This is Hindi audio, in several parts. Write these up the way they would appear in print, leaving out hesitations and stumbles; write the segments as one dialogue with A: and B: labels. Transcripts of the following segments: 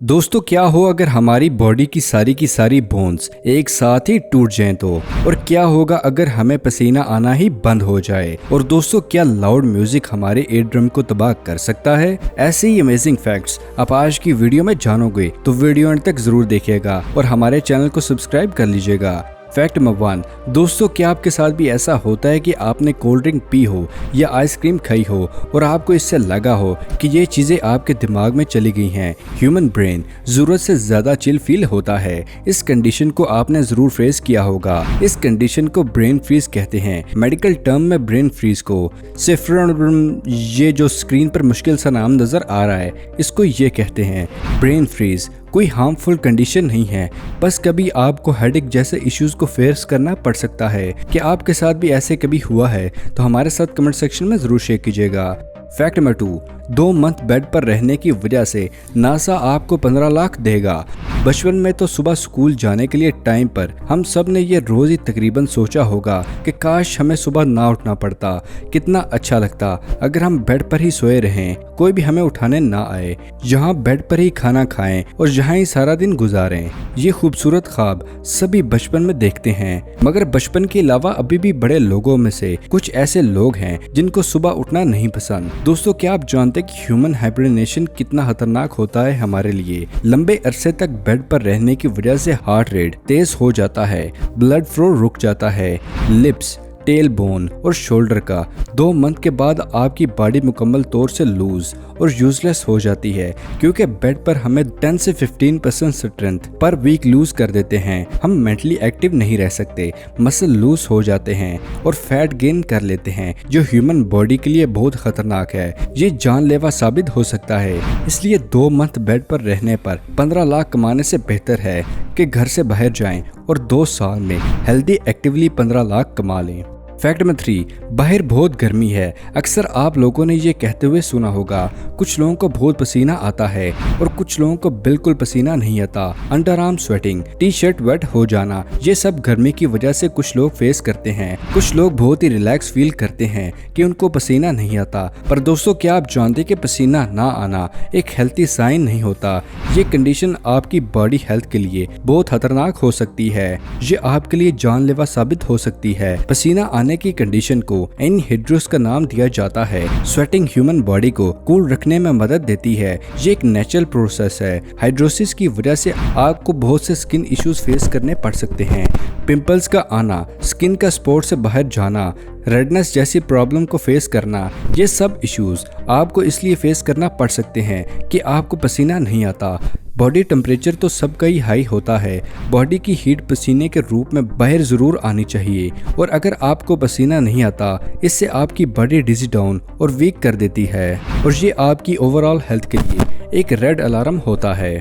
A: दोस्तों क्या हो अगर हमारी बॉडी की सारी बोन्स एक साथ ही टूट जाएं तो, और क्या होगा अगर हमें पसीना आना ही बंद हो जाए। और दोस्तों क्या लाउड म्यूजिक हमारे ईयर ड्रम को तबाह कर सकता है। ऐसे ही अमेजिंग फैक्ट्स आप आज की वीडियो में जानोगे, तो वीडियो अंत तक जरूर देखिएगा और हमारे चैनल को सब्सक्राइब कर लीजिएगा। फैक्ट नंबर 1, दोस्तों क्या आपके साथ भी ऐसा होता है कि आपने कोल्ड ड्रिंक पी हो या आइसक्रीम खाई हो और आपको इससे लगा हो कि ये चीज़ें आपके दिमाग में चली गई हैं। ह्यूमन ब्रेन ज़रूरत से ज़्यादा चिल फील होता है। इस कंडीशन को आपने ज़रूर फेस किया होगा। इस कंडीशन को ब्रेन फ्रीज कहते हैं। मेडिकल टर्म में ब्रेन फ्रीज को ये जो स्क्रीन पर मुश्किल सा नाम नज़र आ रहा है, इसको ये कहते हैं ब्रेन फ्रीज। कोई हार्मफुल कंडीशन नहीं है, बस कभी आपको हेडेक जैसे इश्यूज को फेस करना पड़ सकता है। कि आपके साथ भी ऐसे कभी हुआ है तो हमारे साथ कमेंट सेक्शन में जरूर शेयर कीजिएगा। फैक्ट नंबर 2, 2 मंथ बेड पर रहने की वजह से नासा आपको 15 लाख देगा। बचपन में तो सुबह स्कूल जाने के लिए टाइम पर हम सब ने ये रोज ही तकरीबन सोचा होगा कि काश हमें सुबह ना उठना पड़ता। कितना अच्छा लगता अगर हम बेड पर ही सोए रहें, कोई भी हमें उठाने ना आए, यहाँ बेड पर ही खाना खाएं और यहाँ ही सारा दिन गुजारें। ये खूबसूरत ख्वाब सभी बचपन में देखते हैं, मगर बचपन के अलावा अभी भी बड़े लोगों में से कुछ ऐसे लोग हैं जिनको सुबह उठना नहीं पसंद। दोस्तों क्या आप जानते हैं कि ह्यूमन हाइबरनेशन कितना खतरनाक होता है हमारे लिए। लंबे अरसे तक बेड पर रहने की वजह से हार्ट रेट तेज हो जाता है, ब्लड फ्लो रुक जाता है, लिप्स, टेल बोन और शोल्डर का 2 मंथ के बाद आपकी बॉडी मुकम्मल तौर से लूज और यूजलेस हो जाती है, क्योंकि बेड पर हमें 10 से 15% स्ट्रेंथ पर वीक लूज कर देते हैं। हम मेंटली एक्टिव नहीं रह सकते, मसल लूज हो जाते हैं और फैट गेन कर लेते हैं, जो ह्यूमन बॉडी के लिए बहुत खतरनाक है। ये जानलेवा साबित हो सकता है। इसलिए 2 मंथ बेड पर रहने पर 15 लाख कमाने से बेहतर है कि घर से बाहर जाएं और 2 साल में हेल्दी एक्टिवली 15 लाख कमा लें। फैक्ट नंबर 3, बाहर बहुत गर्मी है। अक्सर आप लोगों ने ये कहते हुए सुना होगा, कुछ लोगों को बहुत पसीना आता है और कुछ लोगों को बिल्कुल पसीना नहीं आता। Underarm sweating, T shirt wet हो जाना, ये सब गर्मी की वजह से कुछ लोग फेस करते हैं। कुछ लोग बहुत ही रिलैक्स फील करते हैं कि उनको पसीना नहीं आता। पर दोस्तों क्या आप जानते कि पसीना ना आना एक हेल्थी साइन नहीं होता। ये कंडीशन आपकी बॉडी हेल्थ के लिए बहुत खतरनाक हो सकती है। ये आपके लिए जानलेवा साबित हो सकती है। पसीना की कंडीशन को एनहाइड्रोस का नाम दिया जाता है। स्वेटिंग ह्यूमन बॉडी को कूल रखने में मदद देती है। ये एक नेचुरल प्रोसेस है। हाइड्रोसिस की वजह से आपको बहुत से स्किन इश्यूज फेस करने पड़ सकते हैं। पिंपल्स का आना, स्किन का स्पॉट से बाहर जाना, रेडनेस जैसी प्रॉब्लम को फेस करना, ये सब इश्यूज आपको इसलिए फेस करना पड़ सकते हैं कि आपको पसीना नहीं आता। बॉडी टेम्परेचर तो सबका ही हाई होता है। बॉडी की हीट पसीने के रूप में बाहर जरूर आनी चाहिए, और अगर आपको पसीना नहीं आता, इससे आपकी बॉडी डिजी डाउन और वीक कर देती है, और ये आपकी ओवरऑल हेल्थ के लिए एक रेड अलार्म होता है।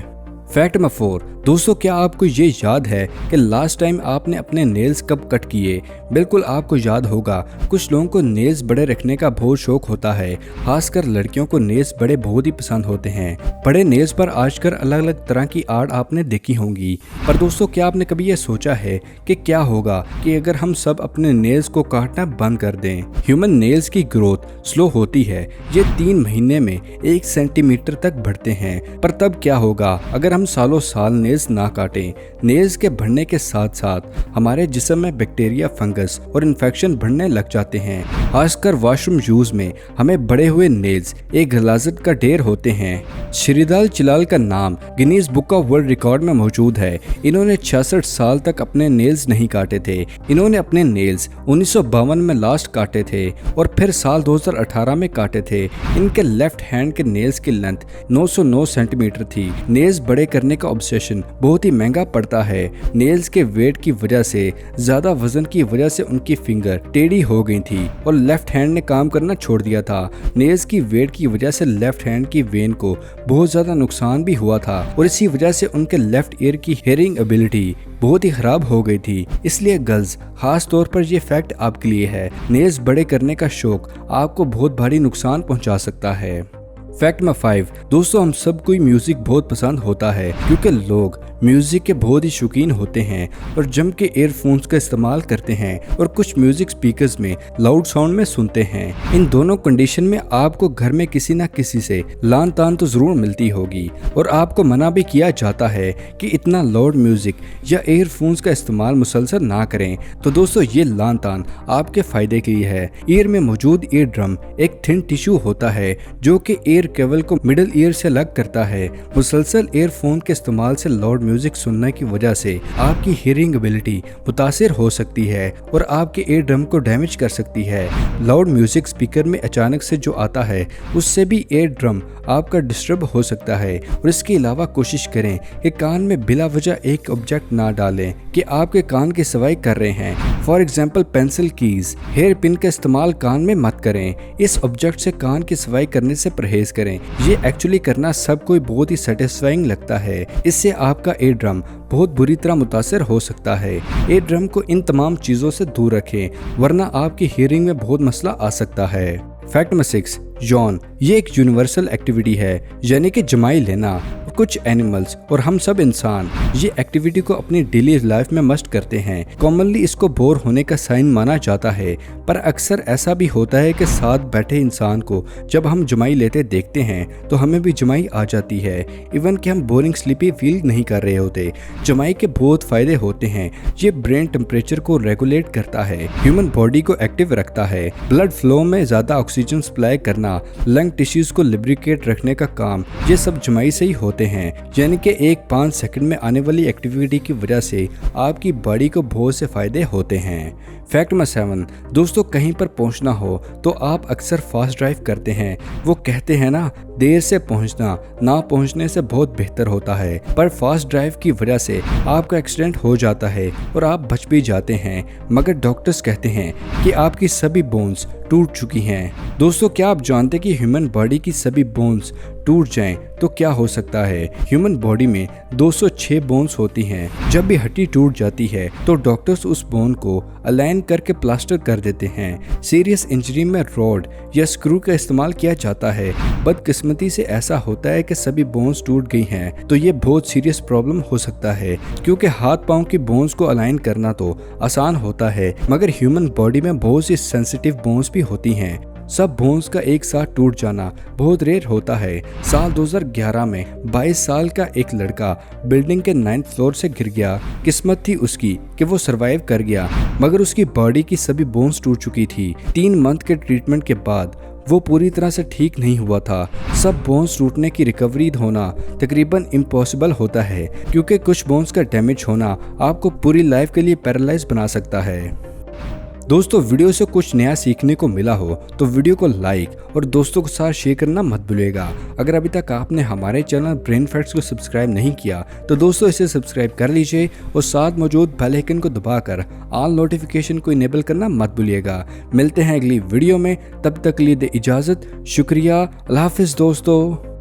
A: फैक्ट नंबर 4, दोस्तों क्या आपको ये याद है कि लास्ट टाइम आपने अपने नेल्स कब कट किए? बिल्कुल आपको याद होगा। कुछ लोगों को नेल्स बड़े रखने का बहुत शौक होता है, खासकर लड़कियों को नेल्स बड़े बहुत ही पसंद होते हैं। बड़े नेल्स पर आजकल अलग अलग तरह की आर्ट आपने देखी होंगी। पर दोस्तों क्या आपने कभी ये सोचा है कि क्या होगा कि अगर हम सब अपने नेल्स को काटना बंद कर दें? ह्यूमन नेल्स की ग्रोथ स्लो होती है। ये 3 महीने में 1 सेंटीमीटर तक बढ़ते हैं। पर तब क्या होगा अगर हम सालों साल नेल्स ना काटें? नेल्स के बढ़ने के साथ साथ हमारे जिस्म में बैक्टीरिया, फंगस और इन्फेक्शन बढ़ने लग जाते हैं। खासकर वॉशरूम यूज में हमें बड़े हुए नेल्स एक गलाजत का ढेर होते हैं। श्रीदाल चिलाल का नाम Guinness book of world record में मौजूद है। इन्होंने 66 साल तक अपने नेल्स नहीं काटे थे। इन्होंने अपने नेल्स 1952 में लास्ट काटे थे और फिर साल 2018 में काटे थे। इनके लेफ्ट हैंड के नेल्स की लेंथ 909 सेंटीमीटर थी। नेल्स बड़े करने का ऑब्सेशन बहुत ही महंगा पड़ता है। नेल्स के वेट की वजह से, ज्यादा वजन की वजह से उनकी फिंगर टेढ़ी हो गई थी और लेफ्ट हैंड ने काम करना छोड़ दिया था। नेल्स की वेट की वजह से लेफ्ट हैंड की वेन को बहुत ज्यादा नुकसान भी हुआ था, और इसी वजह से उनके लेफ्ट ईयर की हियरिंग एबिलिटी बहुत ही खराब हो गई थी। इसलिए गर्ल्स, खास तौर पर ये फैक्ट आपके लिए है। नेल्स बड़े करने का शौक आपको बहुत भारी नुकसान पहुंचा सकता है। फैक्ट नंबर 5, दोस्तों हम सबको ही म्यूजिक बहुत पसंद होता है क्योंकि लोग म्यूजिक के बहुत ही शौकीन होते हैं और जम के ईयरफोन्स का इस्तेमाल करते हैं और कुछ म्यूजिक स्पीकर्स में लाउड साउंड में सुनते हैं। इन दोनों कंडीशन में आपको घर में किसी न किसी से लान तान तो जरूर मिलती होगी और आपको मना भी किया जाता है कि इतना लाउड म्यूजिक या ईयरफोन्स का इस्तेमाल मुसलसल ना करें। तो दोस्तों ये लान तान आपके फायदे के लिए है। ईयर में मौजूद ईयर ड्रम एक थिन टिश्यू होता है जो कि ईयर केबल को मिडल ईयर से अलग करता है। मुसलसल ईयरफोन के इस्तेमाल से लाउड म्यूजिक सुनने की वजह से आपकी हियरिंग एबिलिटी मुतासिर हो सकती है और आपके ईयर ड्रम को डैमेज कर सकती है। लाउड म्यूजिक स्पीकर में अचानक से जो आता है उससे भी ईयर ड्रम आपका डिस्टर्ब हो सकता है। और इसके अलावा कोशिश करें कि कान में बिला वजह एक ऑब्जेक्ट ना डालें कि आपके कान की सफाई कर रहे हैं। For example pencil keys, hairpin का इस्तेमाल कान में मत करें। इस ऑब्जेक्ट से कान की सफाई करने से परहेज करें। ये एक्चुअली करना सबको बहुत ही सेटिस्फाइंग लगता है। इससे आपका ईयर ड्रम बहुत बुरी तरह मुतासर हो सकता है। ईयर ड्रम को इन तमाम चीज़ों से दूर रखें वरना आपकी हियरिंग में बहुत मसला आ सकता है। फैक्ट नंबर 6, यौन ये एक यूनिवर्सल एक्टिविटी है, यानी कि जमाई लेना। कुछ एनिमल्स और हम सब इंसान ये एक्टिविटी को अपनी डेली लाइफ में मस्ट करते हैं। कॉमनली इसको बोर होने का साइन माना जाता है, पर अक्सर ऐसा भी होता है कि साथ बैठे इंसान को जब हम जमाई लेते देखते हैं तो हमें भी जमाई आ जाती है, इवन कि हम बोरिंग स्लीपी फील नहीं कर रहे होते। जमाई के बहुत फायदे होते हैं। ये ब्रेन टेम्परेचर को रेगुलेट करता है, ह्यूमन बॉडी को एक्टिव रखता है, ब्लड फ्लो में ज्यादा ऑक्सीजन सप्लाई करना, लंग टिश्यूज को लिब्रिकेट रखने का काम, ये सब जमाई से ही होते हैं। यानी कि एक 5 सेकंड में आने वाली एक्टिविटी की वजह से आपकी बॉडी को बहुत से फायदे होते हैं। फैक्ट नंबर 7, दोस्तों कहीं पर पहुंचना हो तो आप अक्सर फास्ट ड्राइव करते हैं। वो कहते हैं ना, देर से पहुंचना ना पहुंचने से बहुत बेहतर होता है, पर फास्ट ड्राइव की वजह से आपका एक्सीडेंट हो जाता है और आप बच भी जाते हैं। मगर डॉक्टर्स कहते हैं कि आपकी सभी बोन्स टूट चुकी हैं। दोस्तों क्या आप जानते कि ह्यूमन बॉडी की सभी बोन्स टूट जाएं तो क्या हो सकता है? ह्यूमन बॉडी में 206 बोन्स होती हैं। जब भी हड्डी टूट जाती है तो डॉक्टर्स उस बोन को अलाइन करके प्लास्टर कर देते हैं। सीरियस इंजरी में रॉड या स्क्रू का इस्तेमाल किया जाता है। बदकिस्मती से ऐसा होता है कि सभी बोन्स टूट गई हैं तो ये बहुत सीरियस प्रॉब्लम हो सकता है, क्योंकि हाथ पांव की बोन्स को अलाइन करना तो आसान होता है मगर ह्यूमन बॉडी में बहुत सी सेंसिटिव बोन्स भी होती हैं। सब बोन्स का एक साथ टूट जाना बहुत रेयर होता है। साल 2011 में 22 साल का एक लड़का बिल्डिंग के 9th फ्लोर से गिर गया। किस्मत थी उसकी कि वो सरवाइव कर गया, मगर उसकी बॉडी की सभी बोन्स टूट चुकी थी। 3 मंथ के ट्रीटमेंट के बाद वो पूरी तरह से ठीक नहीं हुआ था। सब बोन्स टूटने की रिकवरी होना तकरीबन इम्पॉसिबल होता है, क्योंकि कुछ बोन्स का डैमेज होना आपको पूरी लाइफ के लिए पैरालाइज बना सकता है। दोस्तों वीडियो से कुछ नया सीखने को मिला हो तो वीडियो को लाइक और दोस्तों के साथ शेयर करना मत भूलिएगा। अगर अभी तक आपने हमारे चैनल ब्रेन फैक्ट्स को सब्सक्राइब नहीं किया तो दोस्तों इसे सब्सक्राइब कर लीजिए और साथ मौजूद बेल आइकन को दबाकर ऑल नोटिफिकेशन को इनेबल करना मत भूलिएगा। मिलते हैं अगली वीडियो में, तब तक के लिए दे इजाज़त। शुक्रिया, अल्लाह हाफिज़ दोस्तों।